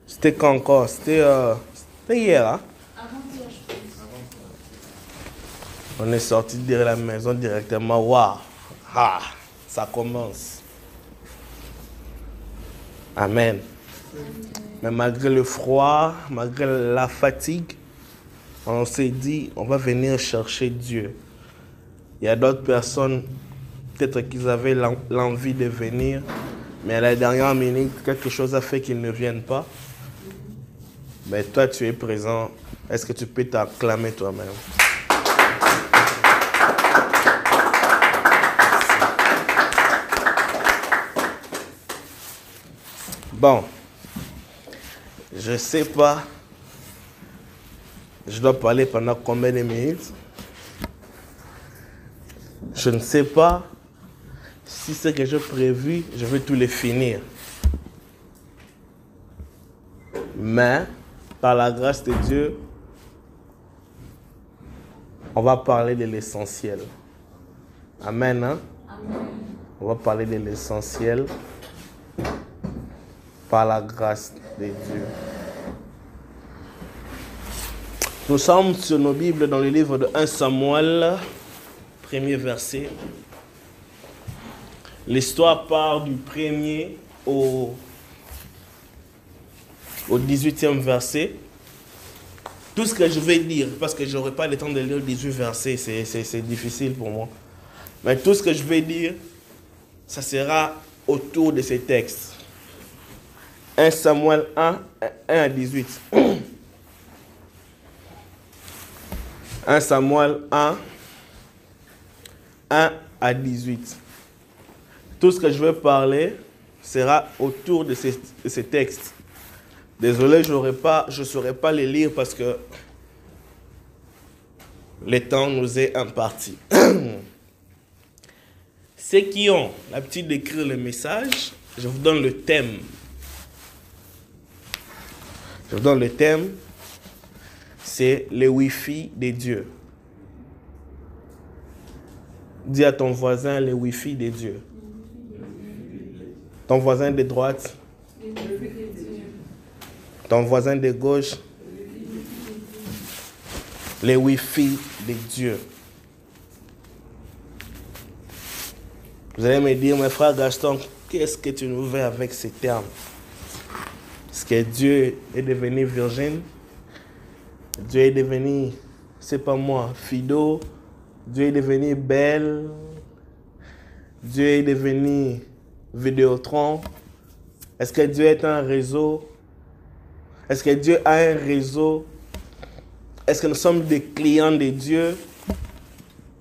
C'était quand encore? C'était hier, hein? Avant-hier, je pense. On est sorti de la maison directement. Waouh! Ah, ça commence. Amen. Mais malgré le froid, malgré la fatigue, on s'est dit, on va venir chercher Dieu. Il y a d'autres personnes, peut-être qu'ils avaient l'envie de venir, mais à la dernière minute, quelque chose a fait qu'ils ne viennent pas. Mais toi, tu es présent. Est-ce que tu peux t'acclamer toi-même? Bon, je ne sais pas, je dois parler pendant combien de minutes? Je ne sais pas si ce que j'ai prévu, je vais tout les finir. Mais, par la grâce de Dieu, on va parler de l'essentiel. Amen, hein? Amen. On va parler de l'essentiel par la grâce de Dieu. Nous sommes sur nos Bibles dans le livre de 1 Samuel, premier verset. L'histoire part du premier au 18e verset. Tout ce que je vais dire, parce que je n'aurai pas le temps de lire 18 versets, c'est difficile pour moi. Mais tout ce que je vais dire, ça sera autour de ces textes. 1 Samuel 1, 1 à 18. 1 Samuel 1, 1 à 18. Tout ce que je vais parler sera autour de ces textes. Désolé, je ne saurais pas les lire parce que le temps nous est imparti. Ceux qui ont l'habitude d'écrire le message, je vous donne le thème. Je vous donne le thème, c'est le Wi-Fi des dieux. Dis à ton voisin le Wi-Fi des dieux. Ton voisin de droite. Ton voisin de gauche. Le Wi-Fi des dieux. Vous allez me dire, mes frères Gaston, qu'est-ce que tu nous veux avec ces termes? Est-ce que Dieu est devenu virgin? Dieu est devenu, c'est pas moi, Fido? Dieu est devenu Belle? Dieu est devenu Vidéotron? Est-ce que Dieu est un réseau? Est-ce que Dieu a un réseau? Est-ce que nous sommes des clients de Dieu?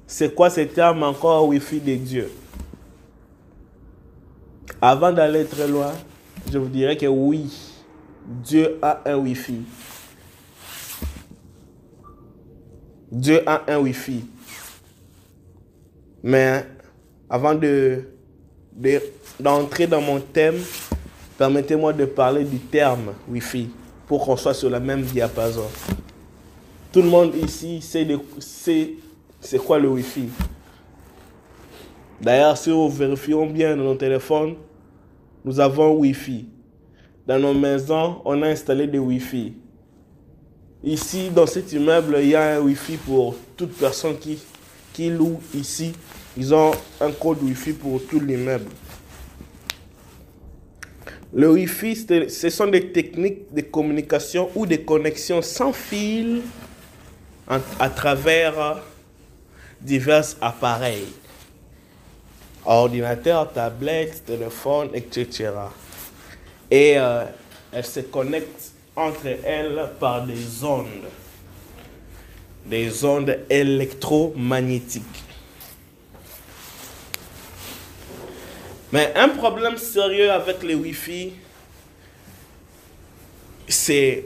C'est quoi ce terme encore, Wi-Fi de Dieu? Avant d'aller très loin, je vous dirais que oui, Dieu a un Wi-Fi. Dieu a un Wi-Fi. Mais avant d'entrer dans mon thème, permettez-moi de parler du terme Wi-Fi pour qu'on soit sur la même diapason. Tout le monde ici sait c'est quoi le Wi-Fi. D'ailleurs, si nous vérifions bien dans nos téléphones, nous avons Wi-Fi. Dans nos maisons, on a installé des Wi-Fi. Ici, dans cet immeuble, il y a un Wi-Fi pour toute personne qui loue ici. Ils ont un code Wi-Fi pour tout l'immeuble. Le Wi-Fi, ce sont des techniques de communication ou de connexion sans fil à travers divers appareils. Ordinateur, tablette, téléphone, etc. Et elles se connectent entre elles par des ondes électromagnétiques. Mais un problème sérieux avec les Wi-Fi, c'est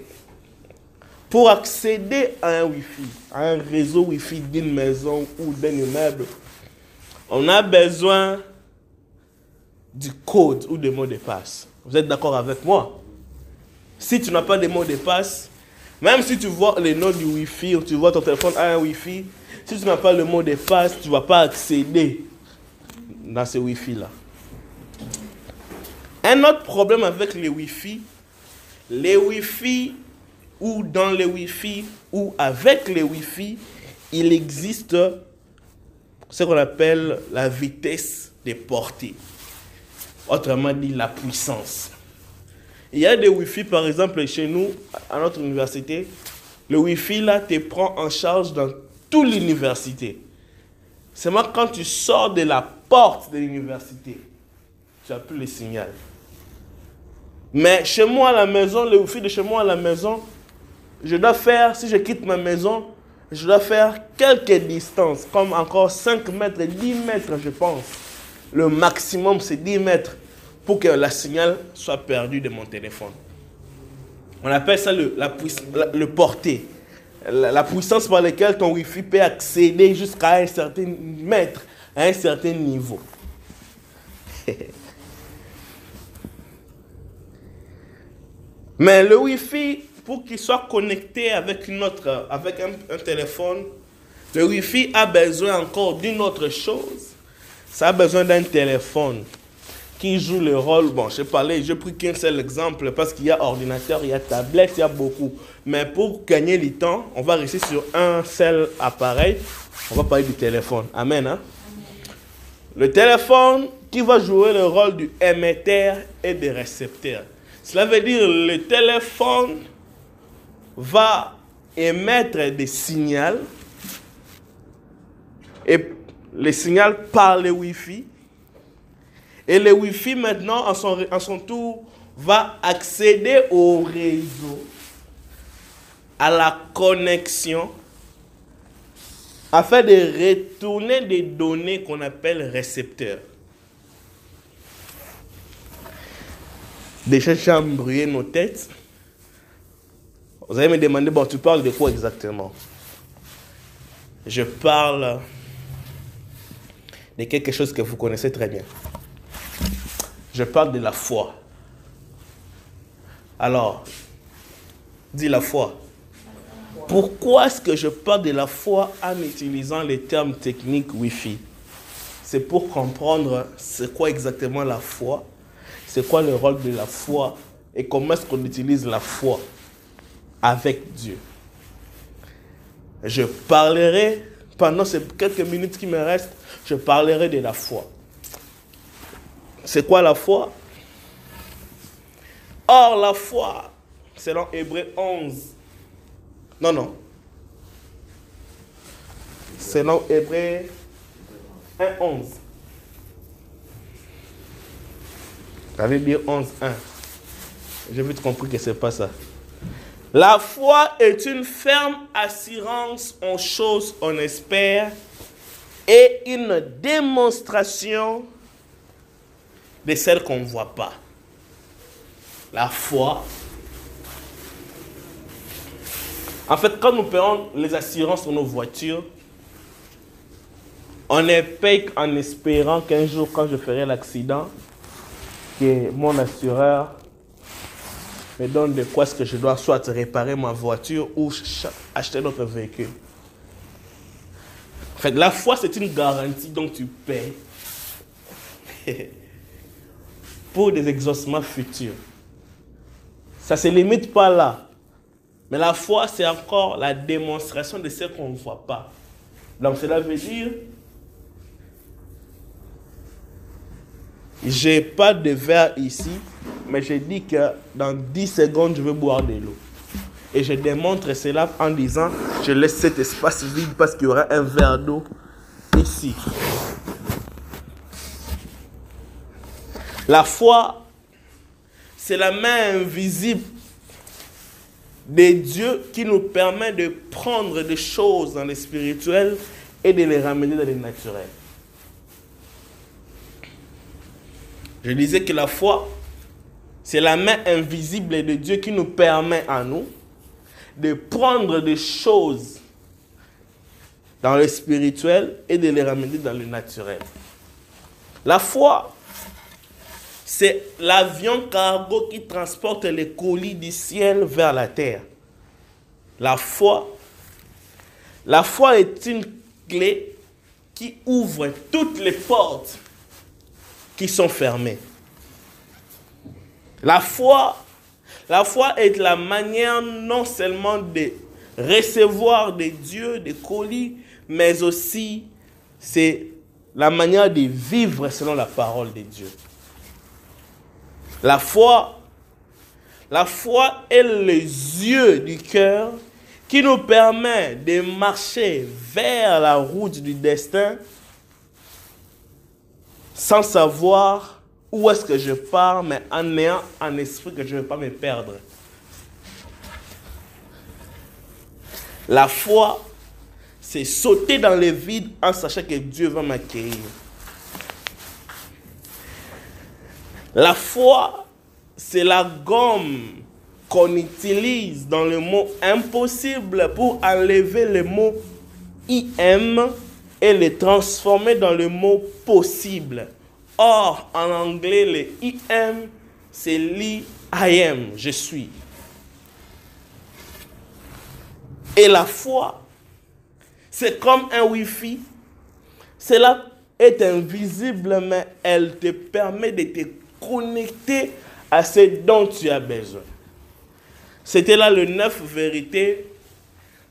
pour accéder à un Wi-Fi, à un réseau Wi-Fi d'une maison ou d'un immeuble, on a besoin du code ou des mots de passe. Vous êtes d'accord avec moi? Si tu n'as pas de mots de passe, même si tu vois le nom du Wi-Fi ou tu vois ton téléphone a un Wi-Fi, si tu n'as pas le mot de passe, tu ne vas pas accéder dans ce Wi-Fi-là. Un autre problème avec les Wi-Fi, les Wi-Fi ou dans les Wi-Fi ou avec les Wi-Fi, il existe ce qu'on appelle la vitesse des portées. Autrement dit, la puissance. Il y a des Wi-Fi, par exemple, chez nous, à notre université. Le Wi-Fi, là, te prend en charge dans toute l'université. Seulement quand tu sors de la porte de l'université, tu n'as plus le signal. Mais chez moi à la maison, le Wi-Fi de chez moi à la maison, je dois faire, si je quitte ma maison, je dois faire quelques distances, comme encore 5 mètres, 10 mètres, je pense. Le maximum, c'est 10 mètres pour que le signal soit perdu de mon téléphone. On appelle ça le porté. La puissance par laquelle ton Wi-Fi peut accéder jusqu'à un certain mètre, à un certain niveau. Mais le Wi-Fi, pour qu'il soit connecté avec un téléphone, le Wi-Fi a besoin encore d'une autre chose. Ça a besoin d'un téléphone qui joue le rôle. Bon, j'ai pris qu'un seul exemple parce qu'il y a ordinateur, il y a tablette, il y a beaucoup. Mais pour gagner du temps, on va rester sur un seul appareil. On va parler du téléphone. Amen. Hein? Le téléphone qui va jouer le rôle du émetteur et du récepteur. Cela veut dire que le téléphone va émettre des signaux et les signaux par le Wi-Fi. Et le Wi-Fi maintenant, en son tour, va accéder au réseau, à la connexion, afin de retourner des données qu'on appelle récepteurs. Déjà, j'ai embrouillé nos têtes. Vous allez me demander, bon, tu parles de quoi exactement? Je parle de quelque chose que vous connaissez très bien. Je parle de la foi. Alors, dis la foi. Pourquoi est-ce que je parle de la foi en utilisant les termes techniques Wi-Fi? C'est pour comprendre c'est quoi exactement la foi, c'est quoi le rôle de la foi et comment est-ce qu'on utilise la foi avec Dieu. Je parlerai, pendant ces quelques minutes qui me restent, je parlerai de la foi. C'est quoi la foi? Or, la foi, selon Hébreux 11. Non. Selon Hébreux 1:11. J'avais dit 11:1. J'ai vite compris que ce n'est pas ça. La foi est une ferme assurance en choses on espère et une démonstration de celles qu'on ne voit pas. La foi. En fait, quand nous payons les assurances sur nos voitures, on les paye en espérant qu'un jour, quand je ferai l'accident, que mon assureur me donne de quoi est-ce que je dois soit réparer ma voiture ou acheter notre véhicule. En fait, la foi, c'est une garantie, donc tu payes pour des exaucements futurs. Ça ne se limite pas là. Mais la foi, c'est encore la démonstration de ce qu'on ne voit pas. Donc cela veut dire, je n'ai pas de verre ici, mais je dis que dans 10 secondes, je vais boire de l'eau. Et je démontre cela en disant, je laisse cet espace vide parce qu'il y aura un verre d'eau ici. La foi, c'est la main invisible de Dieu qui nous permet de prendre des choses dans le spirituel et de les ramener dans le naturel. Je disais que la foi, c'est la main invisible de Dieu qui nous permet à nous de prendre des choses dans le spirituel et de les ramener dans le naturel. La foi, c'est l'avion cargo qui transporte les colis du ciel vers la terre. La foi est une clé qui ouvre toutes les portes qui sont fermées. La foi La foi est la manière non seulement de recevoir de Dieu, des colis, mais aussi c'est la manière de vivre selon la parole de Dieu. La foi est les yeux du cœur qui nous permet de marcher vers la route du destin sans savoir où est-ce que je pars, mais en ayant un esprit que je ne vais pas me perdre. La foi, c'est sauter dans le vide en sachant que Dieu va m'accueillir. La foi, c'est la gomme qu'on utilise dans le mot impossible pour enlever le mot IM et le transformer dans le mot possible. Or, en anglais, le IM, c'est I am, je suis. Et la foi, c'est comme un Wi-Fi. Cela est invisible, mais elle te permet de te connecter à ce dont tu as besoin. C'était là les 9 vérités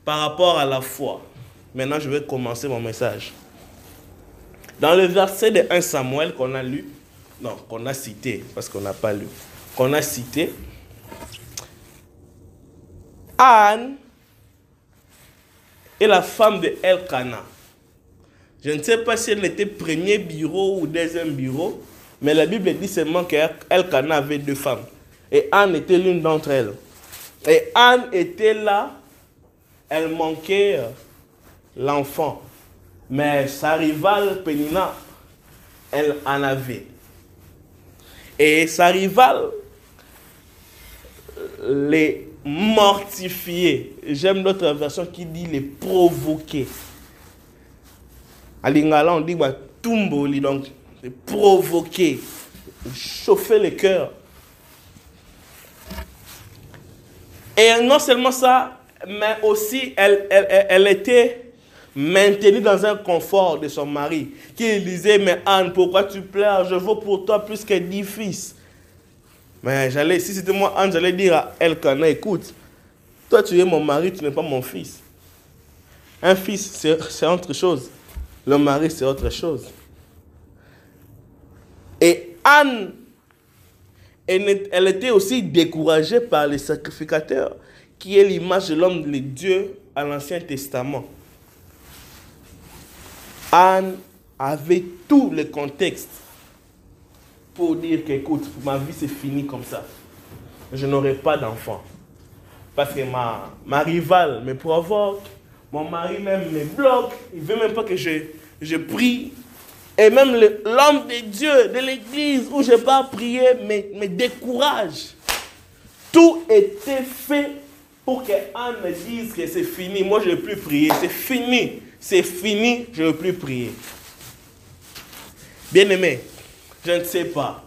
par rapport à la foi. Maintenant, je vais commencer mon message. Dans le verset de 1 Samuel qu'on a lu, non, qu'on a cité, parce qu'on n'a pas lu, qu'on a cité, Anne est la femme de Elkana. Je ne sais pas si elle était premier bureau ou deuxième bureau, mais la Bible dit seulement qu'Elkana avait 2 femmes. Et Anne était l'une d'entre elles. Et Anne était là, elle manquait l'enfant. Mais sa rivale Pénina, elle en avait. Et sa rivale les mortifiait. J'aime d'autres versions qui dit les provoquer. À l'ingala, on dit tumboli, donc les provoquer, chauffer le cœur. Et non seulement ça, mais aussi elle était maintenue dans un confort de son mari, qui lui disait, mais Anne, pourquoi tu pleures? Je vaux pour toi plus que 10 fils. Mais si c'était moi, Anne, j'allais dire à Elkana, écoute, toi tu es mon mari, tu n'es pas mon fils. Un fils, c'est autre chose. Le mari, c'est autre chose. Et Anne, elle était aussi découragée par les sacrificateurs, qui est l'image de l'homme de Dieu à l'Ancien Testament. Anne avait tout le contexte pour dire qu'écoute, ma vie c'est fini comme ça. Je n'aurai pas d'enfant. Parce que ma rivale me provoque, mon mari même me bloque, il ne veut même pas que je prie. Et même l'homme de Dieu, de l'église où je n'ai pas prié, me décourage. Tout était fait pour que Anne me dise que c'est fini. Moi, je ne veux plus prier. C'est fini. C'est fini, je ne veux plus prier. Bien-aimé, je ne sais pas.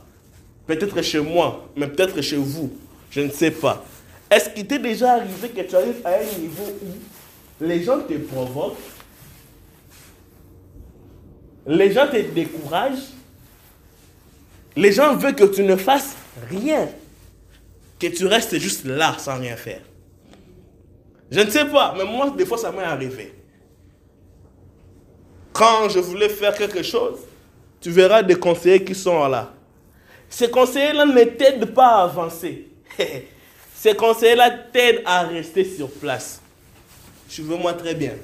Peut-être chez moi, mais peut-être chez vous. Je ne sais pas. Est-ce qu'il t'est déjà arrivé que tu arrives à un niveau où les gens te provoquent, les gens te découragent, les gens veulent que tu ne fasses rien, que tu restes juste là sans rien faire? Je ne sais pas, mais moi, des fois, ça m'est arrivé. Quand je voulais faire quelque chose, tu verras des conseillers qui sont là. Ces conseillers-là ne t'aident pas à avancer. Ces conseillers-là t'aident à rester sur place. Suivez-moi très bien.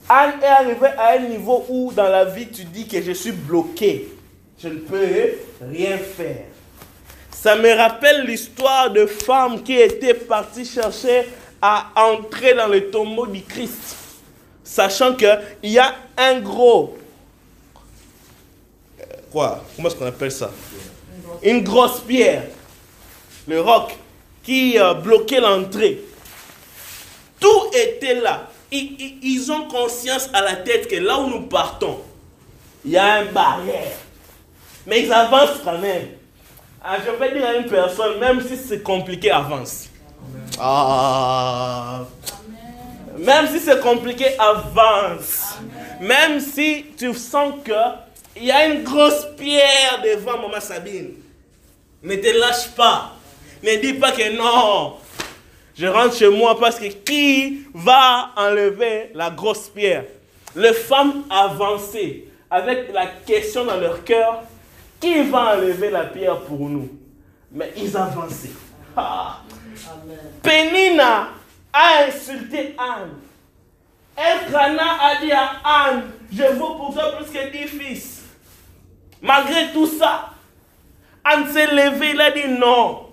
Anne est arrivée à un niveau où dans la vie tu dis que je suis bloqué. Je ne peux rien faire. Ça me rappelle l'histoire de femmes qui étaient parties chercher à entrer dans le tombeau du Christ. Sachant qu'il y a un gros... Comment est-ce qu'on appelle ça? Une grosse pierre. Le roc qui bloquait l'entrée. Tout était là. Ils ont conscience à la tête que là où nous partons, il y a une barrière. Mais ils avancent quand même. Je vais dire à une personne, même si c'est compliqué, avance. Même si c'est compliqué, avance. Même si tu sens que Il y a une grosse pierre devant maman Sabine. Ne te lâche pas. Ne dis pas que non. Je rentre chez moi parce que qui va enlever la grosse pierre? Les femmes avançaient avec la question dans leur cœur, qui va enlever la pierre pour nous? Mais ils avançaient. Ah. Pénina a insulté Anne. Elkana a dit à Anne, je vaux pour toi plus que 10 fils. Malgré tout ça, Anne s'est levée, il a dit non.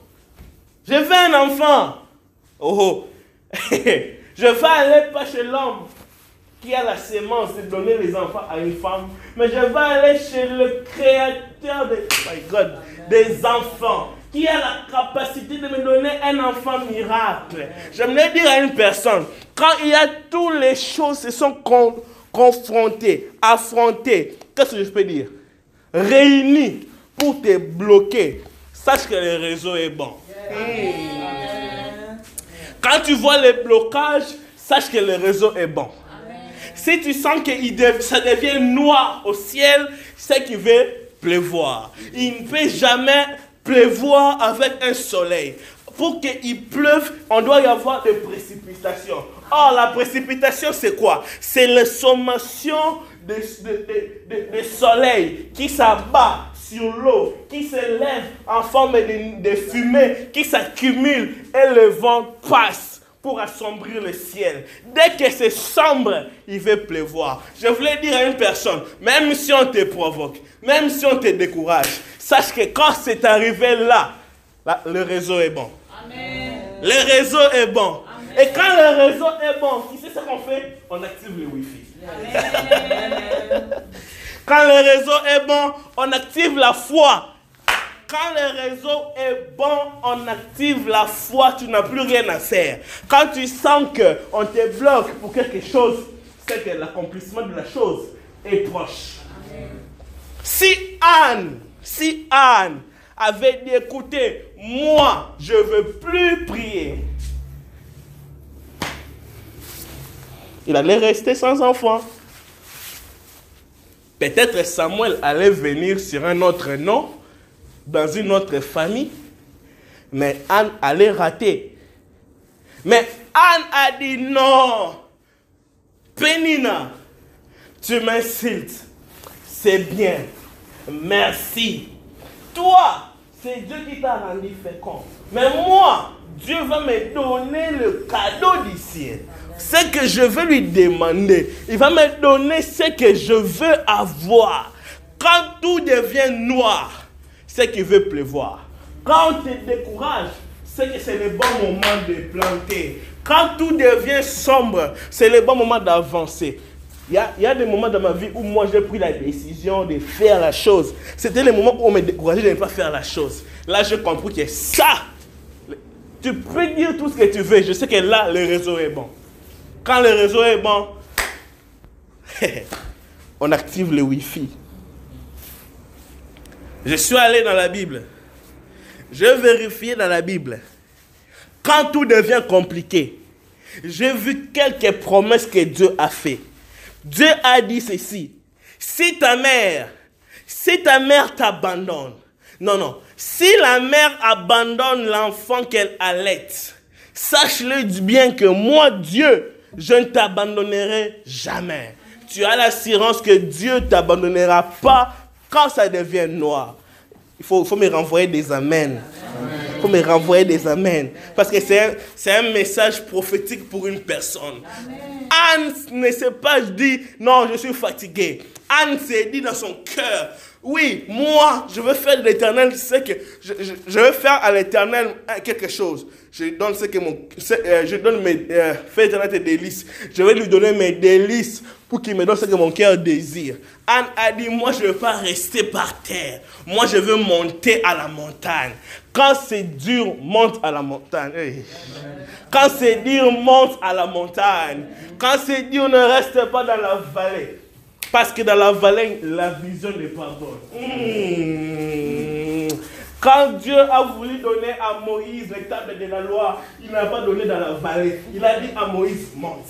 Je veux un enfant. Oh, je vais aller pas chez l'homme qui a la sémence de donner les enfants à une femme, mais je vais aller chez le créateur des enfants, qui a la capacité de me donner un enfant miracle. J'aimerais dire à une personne, quand il y a toutes les choses se sont confrontées, affrontées, qu'est-ce que je peux dire? Réunies pour te bloquer, sache que le réseau est bon. Quand tu vois les blocages, sache que le réseau est bon. Si tu sens que ça devient noir au ciel, c'est qu'il veut pleuvoir. Il ne peut jamais pleuvoir avec un soleil. Pour qu'il pleuve, on doit y avoir des précipitations. Or, la précipitation, c'est quoi? C'est la sommation de soleil qui s'abat sur l'eau, qui se lève en forme de fumée, qui s'accumule et le vent passe pour assombrir le ciel. Dès que c'est sombre, il veut pleuvoir. Je voulais dire à une personne, même si on te provoque, même si on te décourage, sache que quand c'est arrivé là, le réseau est bon. Amen. Le réseau est bon. Amen. Et quand le réseau est bon, tu sais ce qu'on fait? On active le Wi-Fi. Amen. Quand le réseau est bon, on active la foi. Quand le réseau est bon, on active la foi, tu n'as plus rien à faire. Quand tu sens qu'on te bloque pour quelque chose, c'est que l'accomplissement de la chose est proche. Amen. Si Anne avait dit, écoutez, moi, je ne veux plus prier, il allait rester sans enfant. Peut-être Samuel allait venir sur un autre nom, dans une autre famille, mais Anne allait rater. Mais Anne a dit non. Pénina, tu m'insultes. C'est bien. Merci. Toi, c'est Dieu qui t'a rendu fécond. Mais moi, Dieu va me donner le cadeau du ciel. Ce que je veux lui demander, il va me donner ce que je veux avoir. Quand tout devient noir, c'est qu'il veut pleuvoir. Quand on te décourage, c'est que c'est le bon moment de planter. Quand tout devient sombre, c'est le bon moment d'avancer. Il y a des moments dans ma vie où moi j'ai pris la décision de faire la chose. C'était le moment où on me décourageait de ne pas faire la chose. Là, je comprends que ça, tu peux dire tout ce que tu veux. Je sais que là, le réseau est bon. Quand le réseau est bon, on active le Wi-Fi. Je suis allé dans la Bible. Je vérifiais dans la Bible. Quand tout devient compliqué, j'ai vu quelques promesses que Dieu a fait. Dieu a dit ceci. Si ta mère t'abandonne, si la mère abandonne l'enfant qu'elle allaite, sache-le bien que moi, Dieu, je ne t'abandonnerai jamais. Tu as l'assurance que Dieu ne t'abandonnera pas quand ça devient noir. Il faut me renvoyer des amens. Il faut me renvoyer des amens. Parce que c'est un message prophétique pour une personne. Anne ne s'est pas dit, non, je suis fatigué. Anne s'est dit dans son cœur, oui, moi, je veux faire de l'Éternel, je veux faire à l'Éternel quelque chose. Je donne mes fais l'Éternel tes délices. Je vais lui donner mes délices pour qu'il me donne ce que mon cœur désire. Anne a dit, moi, je ne veux pas rester par terre. Moi, je veux monter à la montagne. Quand c'est dur, monte à la montagne. Hey. Quand c'est dur, monte à la montagne. Quand c'est dur, ne reste pas dans la vallée. Parce que dans la vallée, la vision n'est pas bonne. Quand Dieu a voulu donner à Moïse les tables de la loi, il n'a pas donné dans la vallée. Il a dit à Moïse, monte.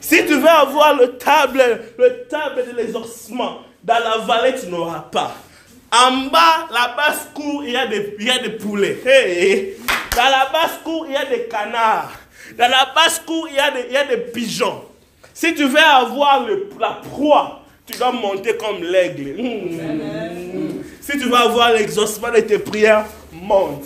Si tu veux avoir le table de l'exorcisme, dans la vallée, tu n'auras pas. En bas, la basse-cour, il y a des poulets. Hey. Dans la basse-cour, il y a des canards. Dans la basse-cour, il y a des pigeons. Si tu veux avoir la proie, tu dois monter comme l'aigle. Si tu veux avoir l'exaucement de tes prières, monte.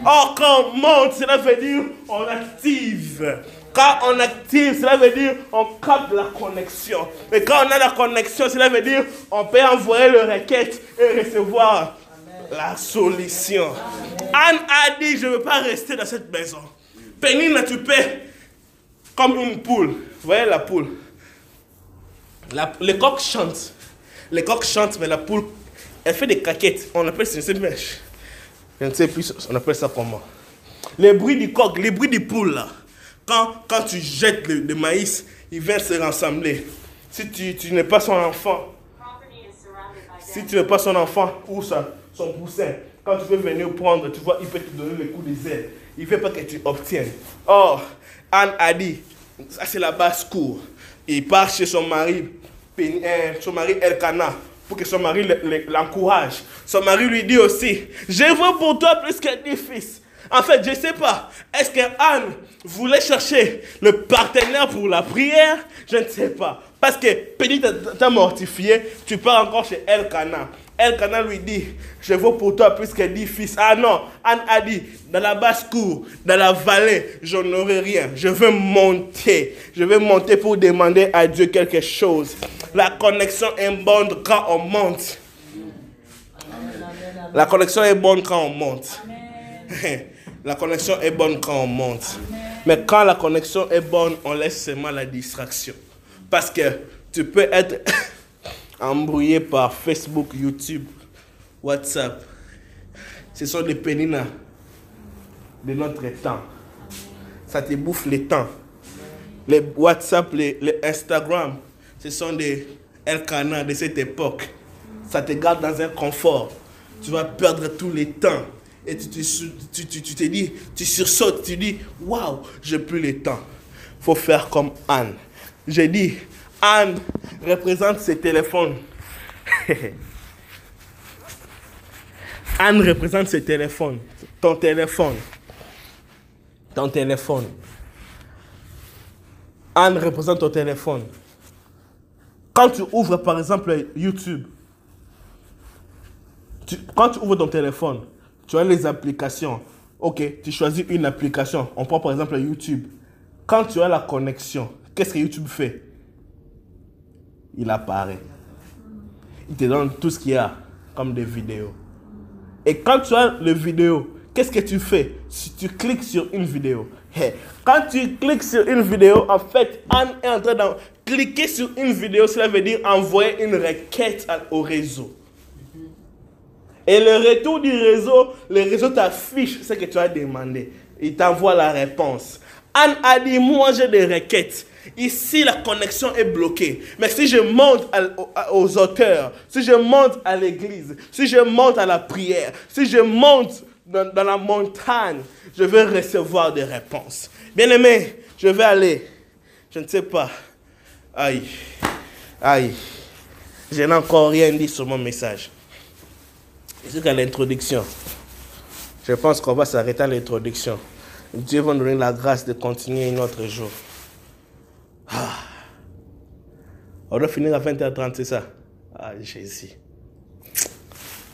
Or, quand on monte, cela veut dire on active. Quand on active, cela veut dire on capte la connexion. Et quand on a la connexion, cela veut dire on peut envoyer le requête et recevoir la solution. Anne a dit, je ne veux pas rester dans cette maison. Pénina, tu peux, comme une poule. Vous voyez la poule? Les coqs chantent. Les coqs chantent, mais la poule, elle fait des caquettes. On appelle ça une mèche. Je ne sais plus, on appelle ça comment. Les bruits du coq, les bruits du poule, là. Quand tu jettes le maïs, ils viennent se rassembler. Si tu n'es pas son enfant, si tu n'es pas son enfant ou son poussin, quand tu veux venir prendre, tu vois, il peut te donner le coup des ailes. Il ne veut pas que tu obtiennes. Or, Anne a dit, ça c'est la basse-cour. Il part chez son mari Elkana, pour que son mari l'encourage. Son mari lui dit aussi, je veux pour toi plus que 10 fils. En fait, je ne sais pas, est-ce que Anne voulait chercher le partenaire pour la prière? Je ne sais pas. Parce que Péni t'a mortifié, tu pars encore chez Elkana. Elkana lui dit, je veux pour toi plus que 10 fils. Ah non, Anne a dit, dans la basse-cour, dans la vallée, je n'aurai rien. Je veux monter. Je veux monter pour demander à Dieu quelque chose. La connexion est bonne quand on monte. La connexion est bonne quand on monte. La connexion est bonne quand on monte. Mais quand la connexion est bonne, on laisse seulement la distraction. Parce que tu peux être embrouillé par Facebook, YouTube, WhatsApp. Ce sont des péninas de notre temps. Ça te bouffe le temps. Les WhatsApp, les Instagram, ce sont des Elkana de cette époque. Ça te garde dans un confort. Tu vas perdre tout le temps. Et tu te dis, tu sursautes, tu dis, waouh, j'ai plus le temps. Il faut faire comme Anne. J'ai dit, Anne représente ses téléphones. Anne représente ses téléphones. Ton téléphone. Ton téléphone. Anne représente ton téléphone. Quand tu ouvres par exemple YouTube, quand tu ouvres ton téléphone, tu as les applications. Ok, tu choisis une application. On prend par exemple YouTube. Quand tu as la connexion, qu'est-ce que YouTube fait? Il apparaît. Il te donne tout ce qu'il y a comme des vidéos. Et quand tu as les vidéos, qu'est-ce que tu fais? Si tu cliques sur une vidéo. Quand tu cliques sur une vidéo, en fait, Anne est en train de cliquer sur une vidéo. Cela veut dire envoyer une requête au réseau. Et le retour du réseau, le réseau t'affiche ce que tu as demandé. Il t'envoie la réponse. Anne a dit, moi j'ai des requêtes. Ici, la connexion est bloquée. Mais si je monte aux auteurs, si je monte à l'église, si je monte à la prière, si je monte dans la montagne, je vais recevoir des réponses. Bien-aimé, je vais aller. Je ne sais pas. Aïe. Je n'ai encore rien dit sur mon message. Jusqu'à l'introduction. Je pense qu'on va s'arrêter à l'introduction. Dieu va nous donner la grâce de continuer un autre jour. On doit finir à 20h30, c'est ça? Ah, Jésus.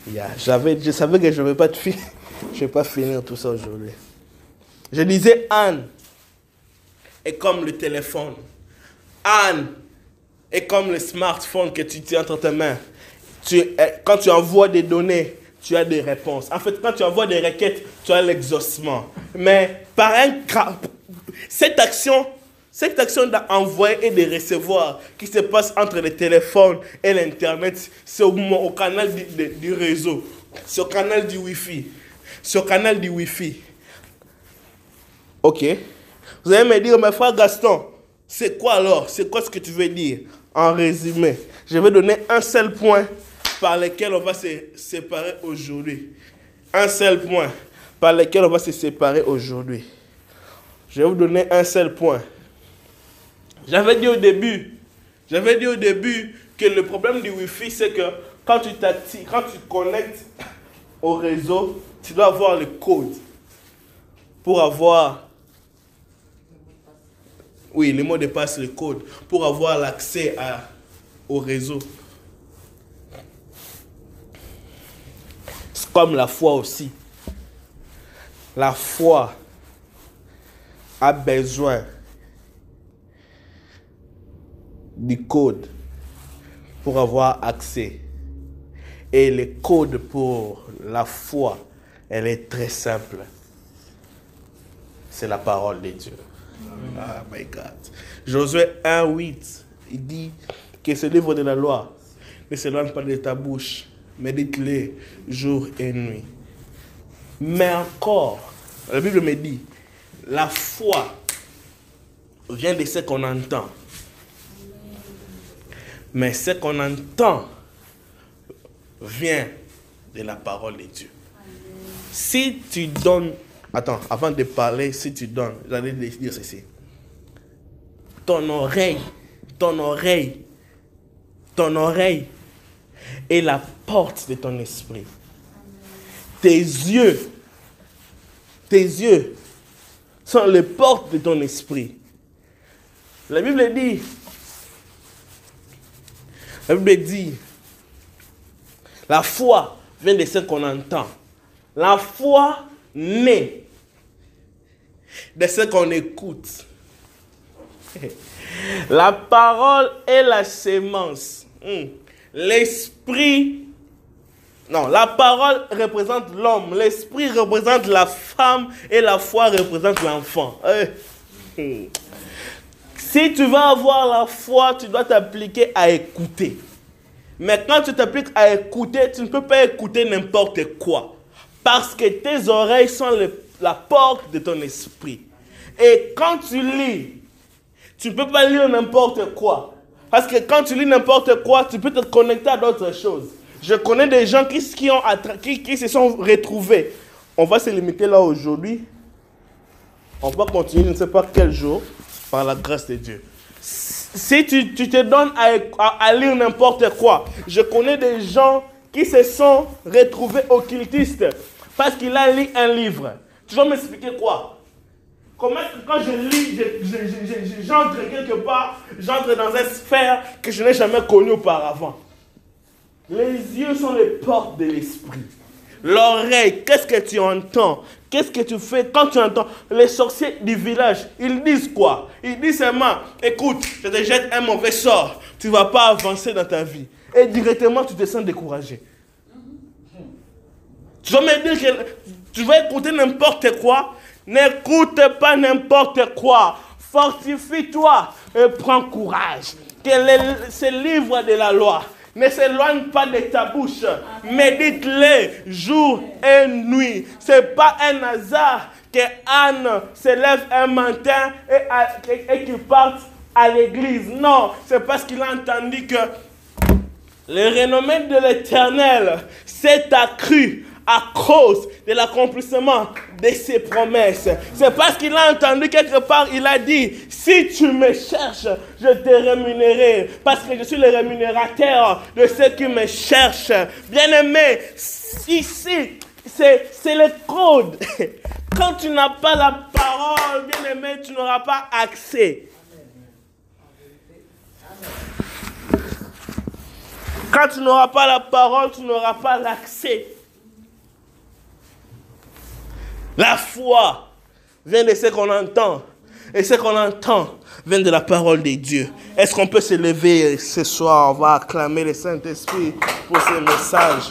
Je savais que je ne vais pas finir tout ça aujourd'hui. Je disais, Anne est comme le téléphone. Anne est comme le smartphone que tu tiens entre tes mains. Quand tu envoies des données, tu as des réponses. En fait, quand tu envoies des requêtes, tu as l'exaucement. Mais par cette action d'envoyer et de recevoir qui se passe entre le téléphone et l'Internet, c'est au canal du réseau. C'est au canal du Wi-Fi. C'est au canal du Wi-Fi. Ok. Vous allez me dire, mais frère Gaston, c'est quoi alors? C'est quoi ce que tu veux dire? En résumé, je vais donner un seul point par lequel on va se séparer aujourd'hui. Un seul point par lequel on va se séparer aujourd'hui. Je vais vous donner un seul point. J'avais dit au début que le problème du Wi-Fi, c'est que quand tu connectes au réseau, tu dois avoir le code pour avoir... Oui, le mot de passe, le code, pour avoir l'accès au réseau. C'est comme la foi aussi. La foi a besoin du code pour avoir accès. Et le code pour la foi, elle est très simple. C'est la parole de Dieu. Oh my God. Josué 1:8, il dit que ce livre de la loi ne s'éloigne pas de ta bouche, médite-le jour et nuit. Mais encore, la Bible me dit, la foi vient de ce qu'on entend. Mais ce qu'on entend vient de la parole de Dieu. Si tu donnes... Attends, avant de parler, si tu donnes, j'allais dire ceci. Ton oreille est la porte de ton esprit. Tes yeux sont les portes de ton esprit. La Bible dit, la foi vient de ce qu'on entend. La foi naît de ce qu'on écoute. La parole est la sémence. La parole représente l'homme, l'esprit représente la femme et la foi représente l'enfant. Si tu veux avoir la foi, tu dois t'appliquer à écouter. Mais quand tu t'appliques à écouter, tu ne peux pas écouter n'importe quoi. Parce que tes oreilles sont la porte de ton esprit. Et quand tu lis, tu ne peux pas lire n'importe quoi. Parce que quand tu lis n'importe quoi, tu peux te connecter à d'autres choses. Je connais des gens qui se sont retrouvés. On va se limiter là aujourd'hui. On va continuer, je ne sais pas quel jour, par la grâce de Dieu. Si tu te donnes à lire n'importe quoi, je connais des gens qui se sont retrouvés occultistes parce qu'il a lu un livre. Tu vas m'expliquer quoi? Comment quand je lis, j'entre quelque part, j'entre dans une sphère que je n'ai jamais connue auparavant. Les yeux sont les portes de l'esprit. L'oreille, qu'est-ce que tu entends? Qu'est-ce que tu fais quand tu entends? Les sorciers du village, ils disent quoi? Ils disent seulement, écoute, je te jette un mauvais sort, tu ne vas pas avancer dans ta vie. Et directement, tu te sens découragé. Tu vas me dire que tu vas écouter n'importe quoi. N'écoute pas n'importe quoi. Fortifie-toi et prends courage. Que ce livre de la loi ne s'éloigne pas de ta bouche. Médite-le jour et nuit. Ce n'est pas un hasard que Anne se lève un matin et qu'il parte à l'église. Non, c'est parce qu'il a entendu que le renommé de l'Éternel s'est accru à cause de l'accomplissement de ses promesses. C'est parce qu'il a entendu quelque part, il a dit, si tu me cherches, je te rémunérerai. Parce que je suis le rémunérateur de ceux qui me cherchent. Bien-aimé, ici, c'est le code. Quand tu n'as pas la parole, bien-aimé, tu n'auras pas accès. Quand tu n'auras pas la parole, tu n'auras pas l'accès. La foi vient de ce qu'on entend. Et ce qu'on entend vient de la parole de Dieu. Est-ce qu'on peut se lever ce soir? On va acclamer le Saint-Esprit pour ce message.